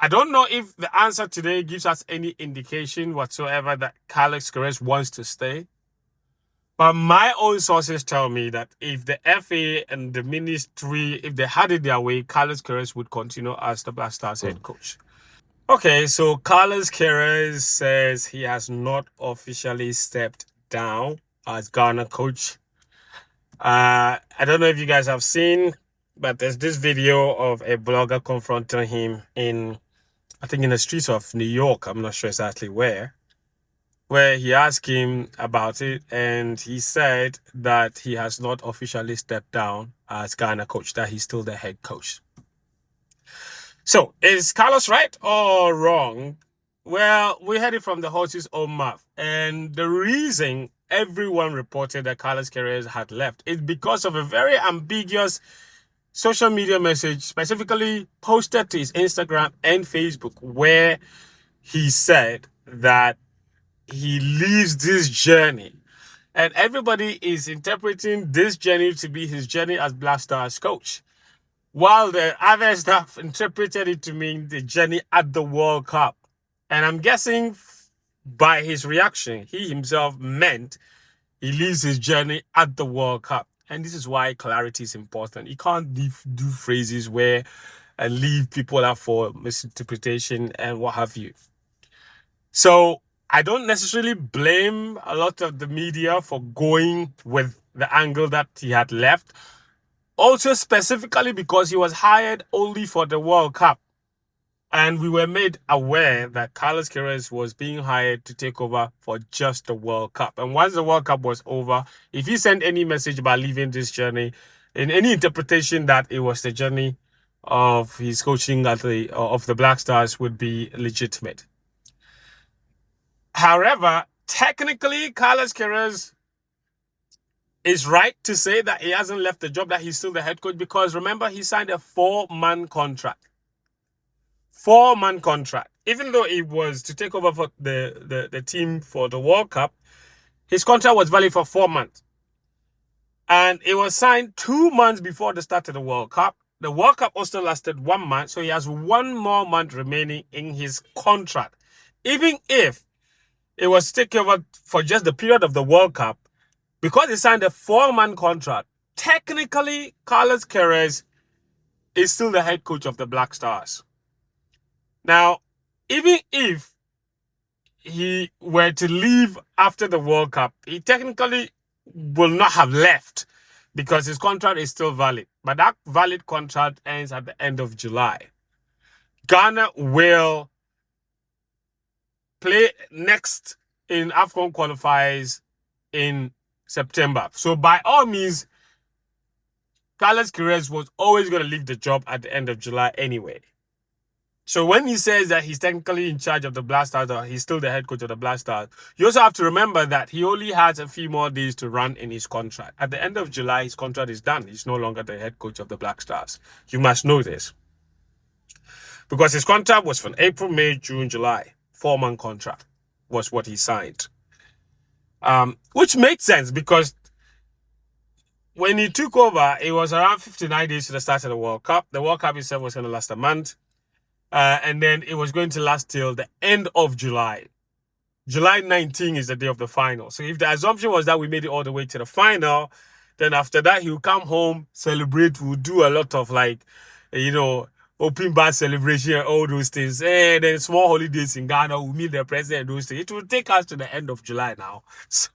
I don't know if the answer today gives us any indication whatsoever that Carlos Queiroz wants to stay. But my own sources tell me that if the FA and the ministry, if they had it their way, Carlos Queiroz would continue as the Black Stars head coach. Okay, so Carlos Queiroz says he has not officially stepped down as Ghana coach. I don't know if you guys have seen, but there's this video of a blogger confronting him I think in the streets of New York. I'm not sure exactly where he asked him about it, and he said that he has not officially stepped down as Ghana coach, that he's still the head coach. So, is Carlos right or wrong? Well, we heard it from the horse's own mouth, and the reason everyone reported that Carlos Queiroz had left is because of a very ambiguous social media message, specifically posted to his Instagram and Facebook, where he said that he leaves this journey, and everybody is interpreting this journey to be his journey as Black Stars coach, while the other staff interpreted it to mean the journey at the World Cup. And I'm guessing by his reaction, he himself meant he leaves his journey at the World Cup. And this is why clarity is important. You can't do phrases where and leave people out for misinterpretation and what have you. So I don't necessarily blame a lot of the media for going with the angle that he had left. Also, specifically because he was hired only for the World Cup. And we were made aware that Carlos Queiroz was being hired to take over for just the World Cup. And once the World Cup was over, if he sent any message about leaving this journey, in any interpretation that it was the journey of his coaching of the Black Stars would be legitimate. However, technically, Carlos Queiroz is right to say that he hasn't left the job, that he's still the head coach, because remember, he signed a 4-man contract. 4-man contract. Even though it was to take over for the team for the World Cup, his contract was valid for 4 months. And it was signed 2 months before the start of the World Cup. The World Cup also lasted 1 month, so he has 1 more month remaining in his contract. Even if it was to take over for just the period of the World Cup, because he signed a 4-man contract, technically, Carlos Queiroz is still the head coach of the Black Stars. Now, even if he were to leave after the World Cup, he technically will not have left because his contract is still valid. But that valid contract ends at the end of July. Ghana will play next in AFCON qualifiers in September. So by all means, Carlos Queiroz was always going to leave the job at the end of July anyway. So when he says that he's technically in charge of the Black Stars, or he's still the head coach of the Black Stars, you also have to remember that he only has a few more days to run in his contract. At the end of July, his contract is done. He's no longer the head coach of the Black Stars. You must know this. Because his contract was from April, May, June, July. 4-man contract was what he signed. Which makes sense because when he took over, it was around 59 days to the start of the World Cup. The World Cup itself was going to last a month. And then it was going to last till the end of July. July 19 is the day of the final. So if the assumption was that we made it all the way to the final, then after that, he'll come home, celebrate. We'll do a lot of open bar celebration and all those things. And then small holidays in Ghana, we'll meet the president and those things. It will take us to the end of July now. So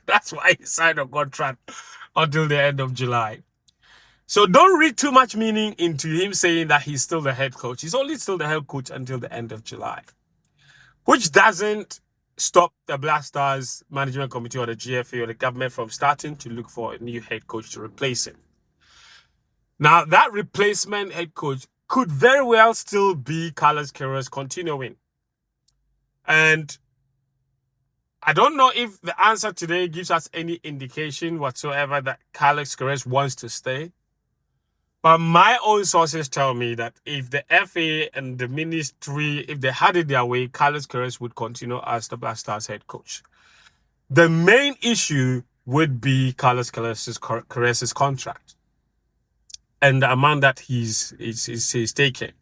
that's why he signed a contract until the end of July. So don't read too much meaning into him saying that he's still the head coach. He's only still the head coach until the end of July, which doesn't stop the Black Stars Management Committee or the GFA or the government from starting to look for a new head coach to replace him. Now, that replacement head coach could very well still be Carlos Queiroz continuing. And I don't know if the answer today gives us any indication whatsoever that Carlos Queiroz wants to stay. But my own sources tell me that if the FA and the ministry, if they had it their way, Carlos Queiroz would continue as the Black Stars head coach. The main issue would be Carlos Queiroz's contract and the amount that he's taking.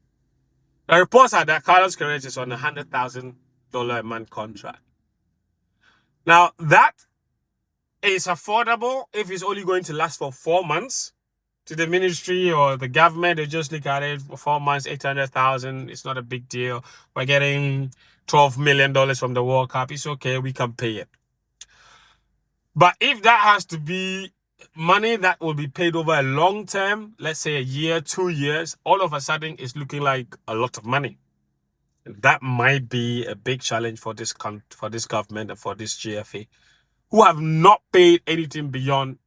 The reports are that Carlos Queiroz is on a $100,000 a month contract. Now, that is affordable if it's only going to last for 4 months. To the ministry or the government, they just look at it for 4 months, 800,000. It's not a big deal. We're getting $12 million from the World Cup. It's okay. We can pay it. But if that has to be money that will be paid over a long term, let's say a year, 2 years, all of a sudden it's looking like a lot of money. That might be a big challenge for this government and for this GFA, who have not paid anything beyond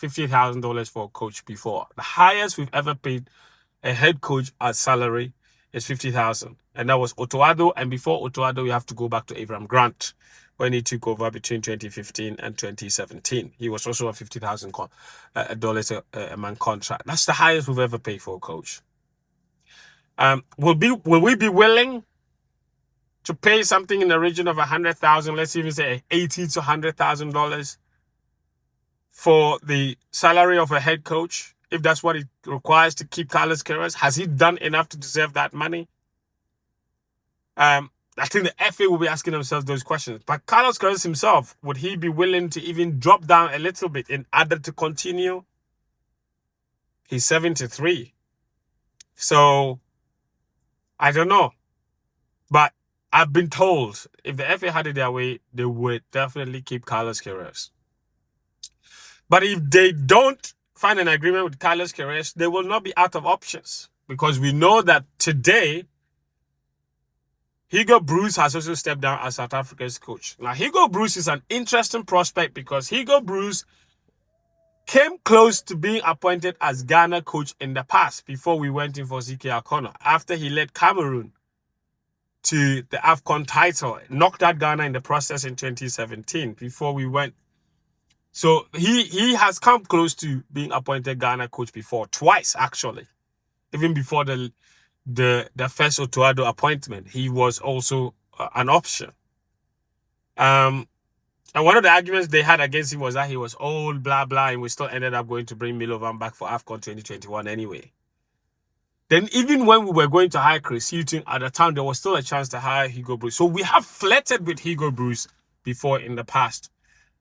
$50,000 for a coach before. The highest we've ever paid a head coach as salary is $50,000, and that was Otoado. And before Otoado, you have to go back to Avram Grant when he took over between 2015 and 2017. He was also a $50,000 a month contract. That's the highest we've ever paid for a coach. Will we be willing to pay something in the region of 100,000, let's even say $80,000 to $100,000 for the salary of a head coach, if that's what it requires to keep Carlos Queiroz? Has he done enough to deserve that money? I think the FA will be asking themselves those questions. But Carlos Queiroz himself, would he be willing to even drop down a little bit in order to continue? He's 73. So, I don't know. But I've been told if the FA had it their way, they would definitely keep Carlos Queiroz. But if they don't find an agreement with Queiroz, they will not be out of options, because we know that today, Hugo Broos has also stepped down as South Africa's coach. Now, Hugo Broos is an interesting prospect because Hugo Broos came close to being appointed as Ghana coach in the past before we went in for ZK Akona, after he led Cameroon to the AFCON title, knocked out Ghana in the process in 2017 before we went. So he has come close to being appointed Ghana coach before, twice actually. Even before the first Otoado appointment, he was also an option. And one of the arguments they had against him was that he was old, blah, blah, and we still ended up going to bring Milovan back for AFCON 2021 anyway. Then even when we were going to hire Chris Hughton, at the time, there was still a chance to hire Hugo Broos. So we have flirted with Hugo Broos before in the past.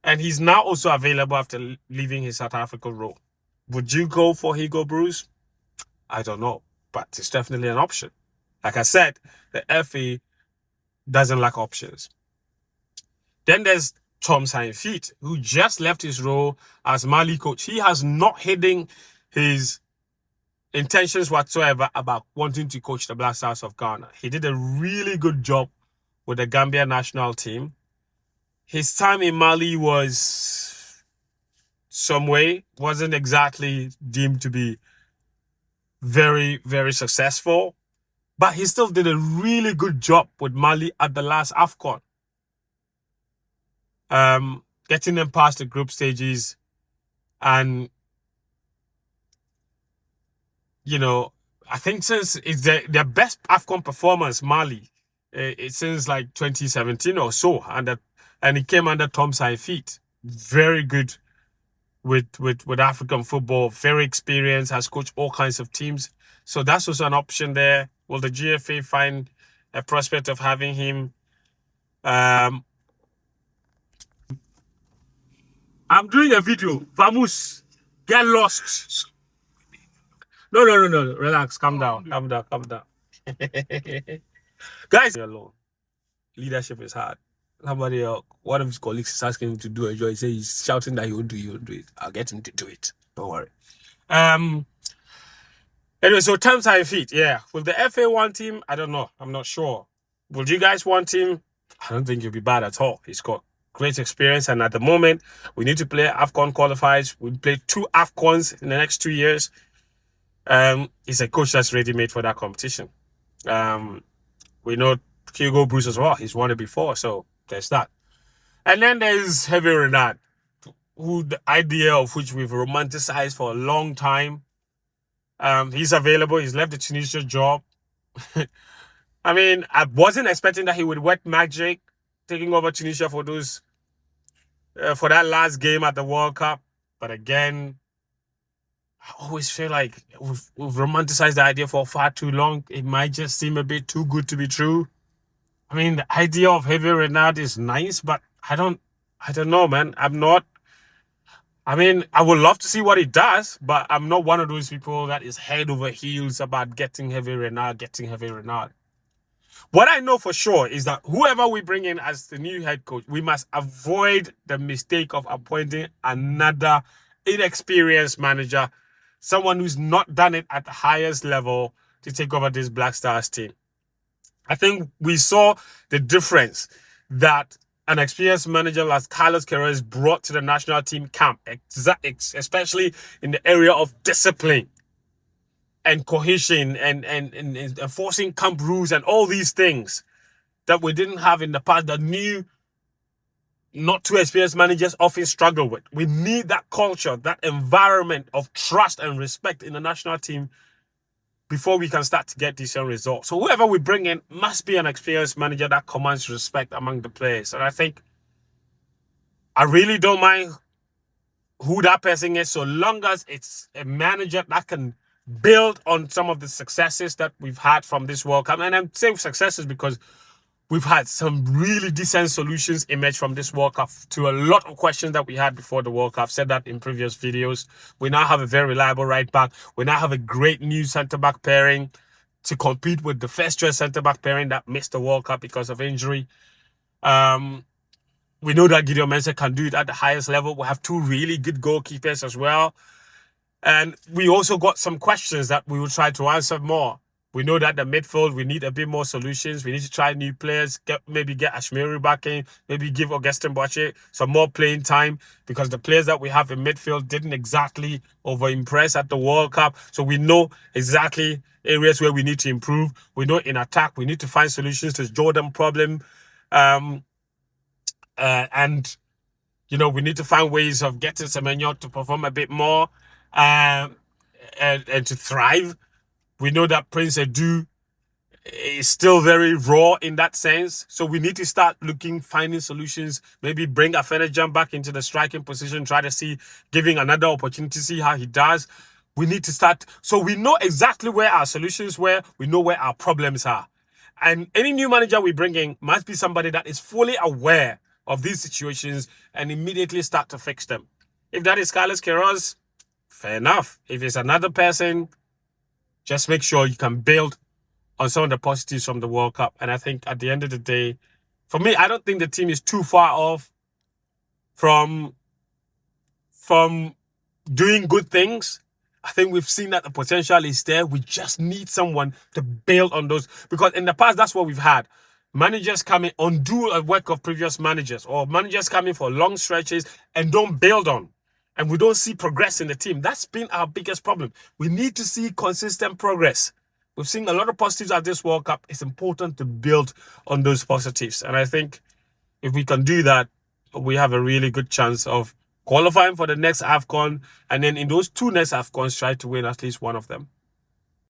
And he's now also available after leaving his South African role. Would you go for Hugo Broos? I don't know, but it's definitely an option. Like I said, the FA doesn't lack options. Then there's Tom Saintfiet, who just left his role as Mali coach. He has not hidden his intentions whatsoever about wanting to coach the Black Stars of Ghana. He did a really good job with the Gambia national team. His time in Mali was wasn't exactly deemed to be very, very successful, but he still did a really good job with Mali at the last AFCON. Getting them past the group stages, and you know, I think since it's their best AFCON performance, Mali, it's since like 2017 or so, and it came under Tom Saintfiet. Very good with African football, very experienced, has coached all kinds of teams. So that's also an option there. Will the GFA find a prospect of having him? I'm doing a video. Vamos, get lost. No. Relax, calm down. Guys, alone. Leadership is hard. Somebody else, one of his colleagues is asking him to do a job. He says he's shouting that he won't do it. I'll get him to do it. Don't worry. Anyway, so Tom Saintfiet, yeah. Will the FA want him? I don't know. I'm not sure. Would you guys want him? I don't think he'll be bad at all. He's got great experience, and at the moment, we need to play AFCON qualifiers. We play 2 AFCONs in the next 2 years. He's a coach that's ready made for that competition. We know Hugo Broos as well. He's won it before, so there's that. And then there's Heavy Renard, who the idea of which we've romanticized for a long time. He's available. He's left the Tunisia job. I mean, I wasn't expecting that he would work magic, taking over Tunisia for that last game at the World Cup. But again, I always feel like we've romanticized the idea for far too long. It might just seem a bit too good to be true. I mean, the idea of Javier Renard is nice, but I don't know, man. I'm not. I mean, I would love to see what he does, but I'm not one of those people that is head over heels about getting getting Javier Renard. What I know for sure is that whoever we bring in as the new head coach, we must avoid the mistake of appointing another inexperienced manager, someone who's not done it at the highest level to take over this Black Stars team. I think we saw the difference that an experienced manager like Carlos Queiroz brought to the national team camp, especially in the area of discipline and cohesion and enforcing camp rules and all these things that we didn't have in the past, that new, not too experienced managers often struggle with. We need that culture, that environment of trust and respect in the national team before we can start to get decent results. So whoever we bring in must be an experienced manager that commands respect among the players. And I think I really don't mind who that person is, so long as it's a manager that can build on some of the successes that we've had from this World Cup. And I'm saying successes because we've had some really decent solutions emerge from this World Cup to a lot of questions that we had before the World Cup. I've said that in previous videos. We now have a very reliable right back. We now have a great new centre-back pairing to compete with the first-choice centre-back pairing that missed the World Cup because of injury. We know that Gideon Mensah can do it at the highest level. We have two really good goalkeepers as well. And we also got some questions that we will try to answer more. We know that the midfield, we need a bit more solutions. We need to try new players, maybe get Ashmiri back in, maybe give Augustin Boche some more playing time, because the players that we have in midfield didn't exactly over-impress at the World Cup. So we know exactly areas where we need to improve. We know in attack, we need to find solutions to the Jordan problem. And, you know, we need to find ways of getting Semenyo to perform a bit more and to thrive. We know that Prince Edu is still very raw in that sense. So we need to start finding solutions. Maybe bring Afenajan back into the striking position, try to see, giving another opportunity to see how he does. We need to start. So we know exactly where our solutions were. We know where our problems are. And any new manager we bring in must be somebody that is fully aware of these situations and immediately start to fix them. If that is Carlos Queiroz, fair enough. If it's another person, just make sure you can build on some of the positives from the World Cup. And I think at the end of the day, for me, I don't think the team is too far off from doing good things. I think we've seen that the potential is there. We just need someone to build on those. Because in the past, that's what we've had. Managers come in, undo a work of previous managers, or managers come in for long stretches and don't build on. And we don't see progress in the team. That's been our biggest problem. We need to see consistent progress. We've seen a lot of positives at this World Cup. It's important to build on those positives. And I think if we can do that, we have a really good chance of qualifying for the next AFCON. And then in those two next AFCONs, try to win at least one of them.